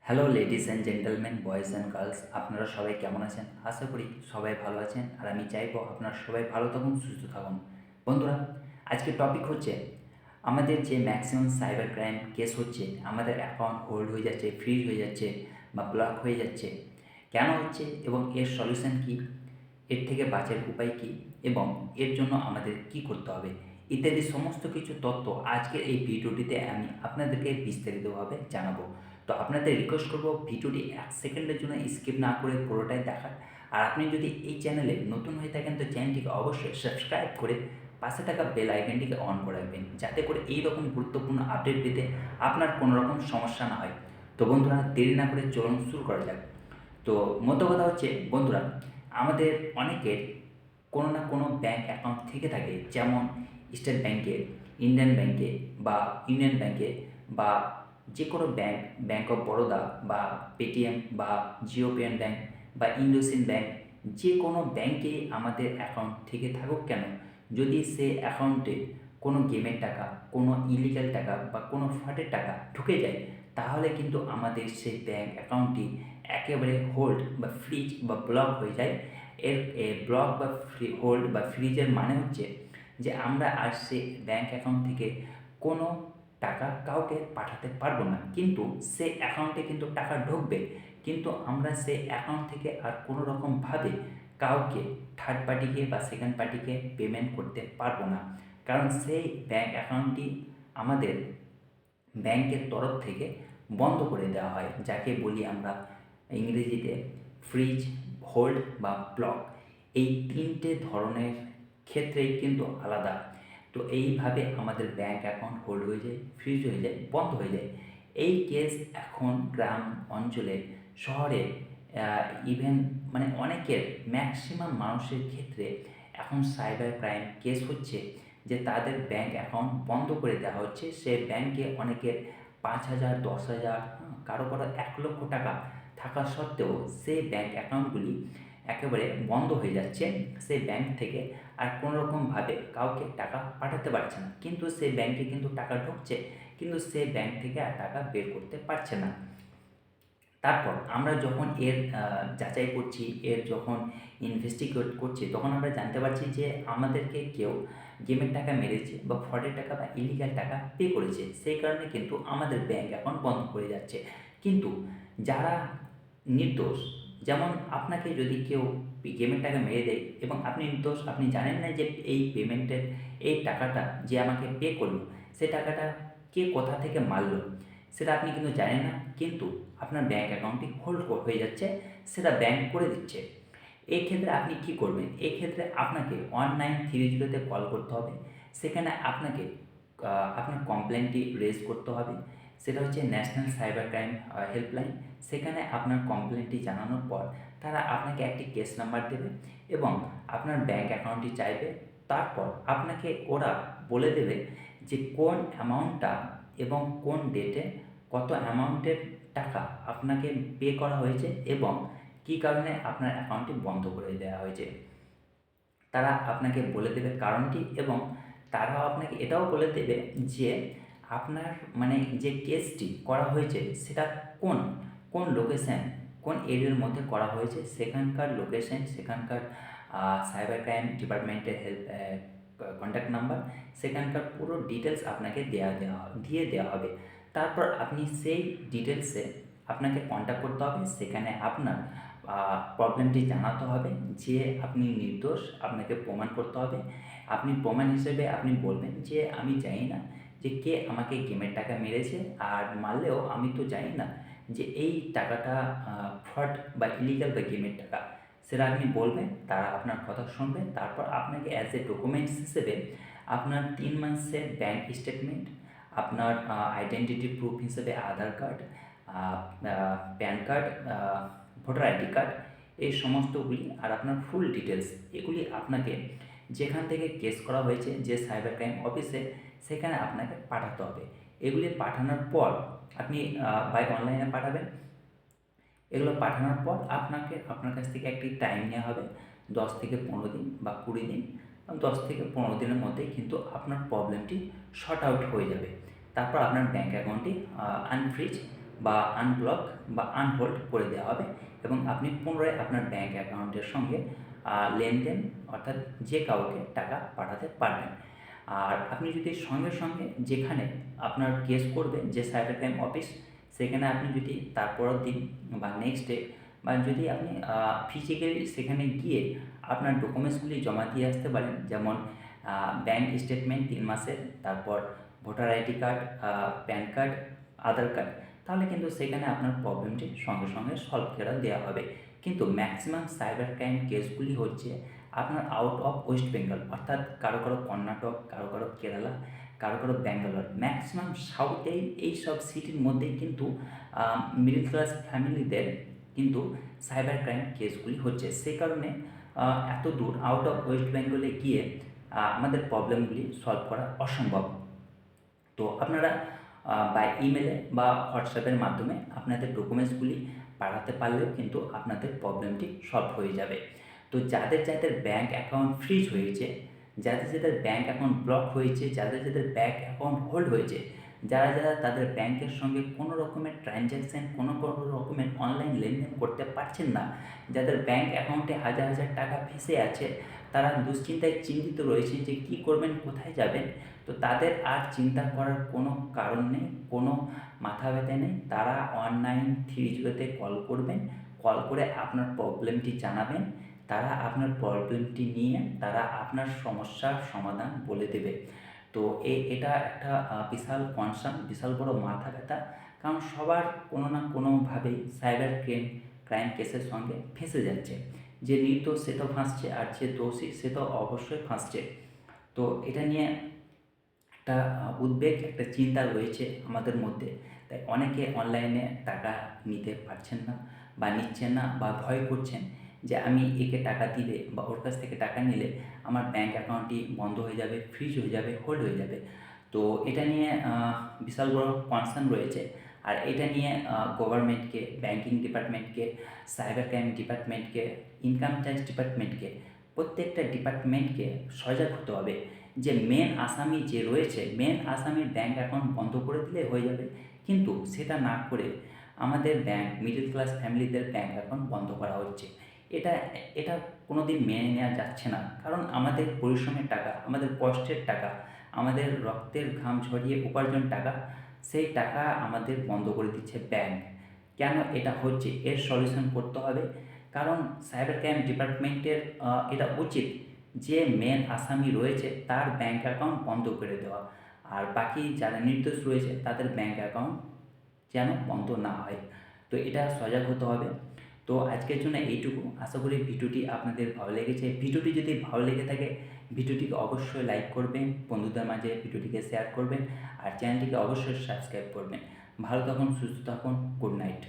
Hello ladies and gentleman, boys and girls, আপনারা সবাই কেমন আছেন? আশা করি সবাই ভালো আছেন। আর আমি চাইবো আপনারা সবাই ভালো থাকুন, সুস্থ থাকুন। বন্ধুরা, আজকের টপিক হচ্ছে আমাদের যে ম্যাক্সিমাম সাইবার ক্রাইম কেস হচ্ছে, আমাদের অ্যাকাউন্ট হোল্ড হয়ে যাচ্ছে, ফ্রিজ হয়ে যাচ্ছে বা ব্লক হয়ে যাচ্ছে, কেন হচ্ছে এবং এর সলিউশন কী, এর থেকে বাঁচার উপায় কী এবং এর জন্য আমাদের কী করতে হবে ইত্যাদি সমস্ত কিছু তথ্য আজকের এই ভিডিওটিতে আমি আপনাদেরকে বিস্তারিতভাবে জানাবো। তো আপনাদের রিকোয়েস্ট করবো ভিডিওটি 1 সেকেন্ডের জন্য স্কিপ না করে পুরোটাই দেখার। আর আপনি যদি এই চ্যানেলে নতুন হয়ে থাকেন তো চ্যানেলটিকে অবশ্যই সাবস্ক্রাইব করে পাশে থাকা বেল আইকনটিকে অন করে রাখবেন, যাতে করে এই রকম গুরুত্বপূর্ণ আপডেট পেতে আপনার কোনো রকম সমস্যা না হয়। তো বন্ধুরা, দেরি না করে চলুন শুরু করা যাক। তো মধ্য কথা হচ্ছে বন্ধুরা, আমাদের অনেকের কোনো না কোনো ব্যাঙ্ক অ্যাকাউন্ট থেকে থাকে, যেমন স্টেট ব্যাঙ্কে, ইন্ডিয়ান ব্যাঙ্কে বা ইউনিয়ন ব্যাঙ্কে বা যে কোনো ব্যাঙ্ক, ব্যাঙ্ক অফ বরোদা বা পেটিএম বা জিও পেমেন্ট ব্যাঙ্ক বা ইন্ডোসিন ব্যাঙ্ক, যে কোনো ব্যাঙ্কে আমাদের অ্যাকাউন্ট থেকে থাকুক কেন, যদি সে অ্যাকাউন্টে কোনো গেমের টাকা, কোনো ইলিগাল টাকা বা কোনো ফ্রডের টাকা ঢুকে যায়, তাহলে কিন্তু আমাদের সেই ব্যাঙ্ক অ্যাকাউন্টটি একেবারে হোল্ড বা ফ্রিজ বা ব্লক হয়ে যায়। ব্লক বা হোল্ড বা ফ্রিজের মানে হচ্ছে যে আমরা আর সে ব্যাঙ্ক অ্যাকাউন্ট থেকে কোনো টাকা কাউকে পাঠাতে পারবো না, কিন্তু সে অ্যাকাউন্টে কিন্তু টাকা ঢুকবে, কিন্তু আমরা সে অ্যাকাউন্ট থেকে আর কোনো রকমভাবে কাউকে, থার্ড পার্টিকে বা সেকেন্ড পার্টিকে পেমেন্ট করতে পারবো না। কারণ সেই ব্যাঙ্ক অ্যাকাউন্টটি আমাদের ব্যাংকের তরফ থেকে বন্ধ করে দেওয়া হয়, যাকে বলি আমরা ইংরেজিতে ফ্রিজ, হোল্ড বা ব্লক। এই তিনটে ধরনের ক্ষেত্রেই কিন্তু আলাদা। তো এইভাবে আমাদের ব্যাঙ্ক অ্যাকাউন্ট হোল্ড হয়ে যায়, ফ্রিজ হয়ে যায়, বন্ধ হয়ে যায়। এই কেস এখন গ্রাম অঞ্চলে, শহরে, ইভেন মানে অনেকের, ম্যাক্সিমাম মানুষের ক্ষেত্রে এখন সাইবার ক্রাইম কেস হচ্ছে যে তাদের ব্যাঙ্ক অ্যাকাউন্ট বন্ধ করে দেওয়া হচ্ছে। সে ব্যাংকে অনেকের 5,000, 10,000, কারো কারো 1,00,000 টাকা থাকা সত্ত্বেও সেই ব্যাঙ্ক অ্যাকাউন্টগুলি একেবারে বন্ধ হয়ে যাচ্ছে। সেই ব্যাংক থেকে আর কোনো রকমভাবে কাউকে টাকা পাঠাতে পারছে না, কিন্তু সেই ব্যাংকে কিন্তু টাকা ঢুকছে, কিন্তু সে ব্যাংক থেকে আর টাকা বের করতে পারছে না। তারপর আমরা যখন এর যাচাই করছি, এর যখন ইনভেস্টিগেট করছি, তখন আমরা জানতে পারছি যে আমাদেরকে কেউ গেমের টাকা মেরেছে বা ফ্রডের টাকা বা ইলিগাল টাকা পে করেছে, সেই কারণে কিন্তু আমাদের ব্যাঙ্ক অ্যাকাউন্ট বন্ধ করে যাচ্ছে। কিন্তু যারা নির্দোষ, যেমন আপনাকে যদি কেউ গেমের টাকা মেরে দেয় এবং আপনি নির্দোষ, আপনি জানেন না যে এই পেমেন্টের, এই টাকাটা যে আমাকে পে করলো, সে টাকাটা কে কোথা থেকে মারলো সেটা আপনি কিন্তু জানেন না, কিন্তু আপনার ব্যাঙ্ক অ্যাকাউন্টটি হোল্ড হয়ে যাচ্ছে, সেটা ব্যাঙ্ক করে দিচ্ছে। এই ক্ষেত্রে আপনি কি করবেন? এই ক্ষেত্রে আপনাকে 1930-তে কল করতে হবে। সেখানে আপনাকে আপনার কমপ্লেনটি রেজ করতে হবে। সেটা হচ্ছে ন্যাশনাল সাইবার ক্রাইম হেল্পলাইন। সেখানে আপনার কমপ্লেনটি জানানোর পর তারা আপনাকে একটি কেস নাম্বার দেবে এবং আপনার ব্যাঙ্ক অ্যাকাউন্টটি চাইবে। তারপর আপনাকে ওরা বলে দেবে যে কোন অ্যামাউন্টটা এবং কোন ডেটে কত অ্যামাউন্টের টাকা আপনাকে পে করা হয়েছে এবং কী কারণে আপনার অ্যাকাউন্টটি বন্ধ করে দেওয়া হয়েছে। তারা আপনাকে বলে দেবে কারণটি, এবং তারাও আপনাকে এটাও বলে দেবে যে আপনার মানে যে কেসটি করা হয়েছে সেটা কোন কোন লোকেশান, কোন এরিয়ার মধ্যে করা হয়েছে, সেখানকার লোকেশান, সেখানকার সাইবার ক্রাইম ডিপার্টমেন্টের হেল্প কন্ট্যাক্ট নাম্বার, সেখানকার পুরো ডিটেলস আপনাকে দিয়ে দেওয়া হবে। তারপর আপনি সেই ডিটেলসে আপনাকে কন্ট্যাক্ট করতে হবে, সেখানে আপনার প্রবলেমটি জানাতে হবে যে আপনি নির্দোষ, আপনাকে প্রমাণ করতে হবে। আপনি প্রমাণ হিসেবে আপনি বলবেন যে আমি জানি না যে কে আমাকে গেমের টাকা মেরেছে, আর মারলেও আমি তো জানি না যে এই টাকাটা ফ্রড বা ইলিগাল বা গেমের টাকা, সেটা আপনি বলবেন। তারা আপনার কথা শুনবেন। তারপর আপনাকে অ্যাজ এ ডকুমেন্টস হিসেবে আপনার 3 মাসের ব্যাঙ্ক স্টেটমেন্ট, আপনার আইডেন্টিটি প্রুফ হিসেবে Aadhaar card, PAN card, voter ID card, এই সমস্তগুলি আর আপনার ফুল ডিটেলস, এগুলি আপনাকে যেখান থেকে কেস করা হয়েছে যে সাইবার ক্রাইম অফিসে, সেখানে আপনাকে পাঠাতে হবে। এগুলি পাঠানোর পর আপনি বাই অনলাইনে পাঠাবেন। এগুলো পাঠানোর পর আপনার কাছ থেকে একটি টাইম নেওয়া হবে, 10 থেকে 15 দিন বা 20 দিন। 10 থেকে 15 দিনের মধ্যেই কিন্তু আপনার প্রবলেমটি শর্ট আউট হয়ে যাবে। তারপর আপনার ব্যাঙ্ক অ্যাকাউন্টটি আনফ্রিজ বা আনব্লক বা আনহোল্ড করে দেওয়া হবে এবং আপনি পুনরায় আপনার ব্যাঙ্ক অ্যাকাউন্টের সঙ্গে লেনদেন অর্থাৎ যে কাউকে টাকা পাঠাতে পারবেন। আর আপনি যদি সঙ্গে সঙ্গে যেখানে আপনার কেস করবে যে সাইবার ক্রাইম অফিস, সেখানে আপনি যদি তারপরের দিন বা নেক্সট ডে বা যদি আপনি ফিজিক্যালি সেখানে গিয়ে আপনার ডকুমেন্টসগুলি জমা দিয়ে আসতে পারেন, যেমন ব্যাঙ্ক স্টেটমেন্ট 3 মাসের, তারপর voter ID card, PAN card, Aadhaar card, তাহলে কিন্তু সেখানে আপনার প্রবলেমটি সঙ্গে সঙ্গে সলভ করে দেওয়া হবে। কিন্তু ম্যাক্সিমাম সাইবার ক্রাইম কেসগুলি হচ্ছে আপনার আউট অফ ওয়েস্ট বেঙ্গল, অর্থাৎ কারো কারো কর্ণাটক, কারো কারো কেরালা, কারো কারো ব্যাঙ্গালোর, ম্যাক্সিমাম সাউথেই এই সব সিটির মধ্যেই কিন্তু মিডল ক্লাস ফ্যামিলিদের কিন্তু সাইবার ক্রাইম কেসগুলি হচ্ছে। সেই কারণে এত দূর আউট অফ ওয়েস্ট বেঙ্গলে গিয়ে আমাদের প্রবলেমগুলি সলভ করা অসম্ভব। তো আপনারা বাই ইমেলে বা হোয়াটসঅ্যাপের মাধ্যমে আপনাদের ডকুমেন্টসগুলি পাঠাতে পারলেও কিন্তু আপনাদের প্রবলেমটি সলভ হয়ে যাবে। তো যাদের যাদের ব্যাঙ্ক অ্যাকাউন্ট ফ্রিজ হয়েছে, যাদের যাদের ব্যাঙ্ক অ্যাকাউন্ট ব্লক হয়েছে, যাদের যাদের ব্যাঙ্ক অ্যাকাউন্ট হোল্ড হয়েছে, যারা যারা তাদের ব্যাংকের সঙ্গে কোনো রকমের ট্রানজ্যাকশান, কোনো রকমের অনলাইন লেনদেন করতে পারছেন না, যাদের ব্যাঙ্ক অ্যাকাউন্টে হাজার হাজার টাকা ফেঁসে আছে, তারা দুশ্চিন্তায় চিন্তিত রয়েছে যে কী করবেন, কোথায় যাবেন। তো তাদের আর চিন্তা করার কোনো কারণ নেই, কোনো মাথা ব্যথা নেই। তারা 1930-তে কল করবেন, কল করে আপনার প্রবলেমটি জানাবেন। তারা আপনার প্রবলেমটি নিয়ে তারা আপনার সমস্যার সমাধান বলে দেবে। তো এটা একটা বিশাল কনসার্ন, বিশাল বড় মাথা ব্যথা। কারণ সবার কোনো না কোনোভাবেই সাইবার ক্রাইম কেসের সঙ্গে ফেঁসে যাচ্ছে। যে নির্দোষ সে তো ফাঁসছে, আর যে দোষী সে তো অবশ্যই ফাঁসছে। তো এটা নিয়ে একটা উদ্বেগ, একটা চিন্তা রয়েছে আমাদের মধ্যে। তাই অনেকে অনলাইনে টাকা নিতে পারছেন না বা নিচ্ছেন না বা ভয় করছেন যে আমি একে টাকা দিলে বা ওর কাছ থেকে টাকা নিলে আমার ব্যাঙ্ক অ্যাকাউন্টটি বন্ধ হয়ে যাবে, ফ্রিজ হয়ে যাবে, হোল্ড হয়ে যাবে। তো এটা নিয়ে বিশাল বড় কনসার্ন রয়েছে। আর এটা নিয়ে গভর্নমেন্টকে, ব্যাঙ্কিং ডিপার্টমেন্টকে, সাইবার ক্রাইম ডিপার্টমেন্টকে, ইনকাম ট্যাক্স ডিপার্টমেন্টকে, প্রত্যেকটা ডিপার্টমেন্টকে সজাগ হতে হবে যে মেন আসামি যে রয়েছে, মেন আসামির ব্যাঙ্ক অ্যাকাউন্ট বন্ধ করে দিলে হয়ে যাবে। কিন্তু সেটা না করে আমাদের মিডল ক্লাস ফ্যামিলিদের ব্যাঙ্ক অ্যাকাউন্ট বন্ধ করা হচ্ছে। এটা এটা কোনো দিন মেনে নেওয়া যাচ্ছে না। কারণ আমাদের পরিশ্রমের টাকা, আমাদের কষ্টের টাকা, আমাদের রক্তের ঘাম ঝরিয়ে উপার্জন টাকা, সেই টাকা আমাদের বন্ধ করে দিচ্ছে ব্যাঙ্ক। কেন এটা হচ্ছে, এর সলিউশন করতে হবে। কারণ সাইবার ক্রাইম ডিপার্টমেন্টের এটা উচিত যে মেন আসামি রয়েছে তার ব্যাঙ্ক অ্যাকাউন্ট বন্ধ করে দেওয়া, আর বাকি যারা নির্দোষ রয়েছে তাদের ব্যাঙ্ক অ্যাকাউন্ট যেন বন্ধ না হয়। তো এটা সজাগ হতে হবে। তো আজকের জন্য এইটুকু। আশা করি ভিডিওটি আপনাদের ভালো লেগেছে। ভিডিওটি যদি ভালো লেগে থাকে, ভিডিওটিকে অবশ্যই লাইক করবেন, বন্ধুদের মাঝে ভিডিওটিকে শেয়ার করবেন, আর চ্যানেলটিকে অবশ্যই সাবস্ক্রাইব করবেন। ভালো থাকুন, সুস্থ থাকুন, গুড নাইট।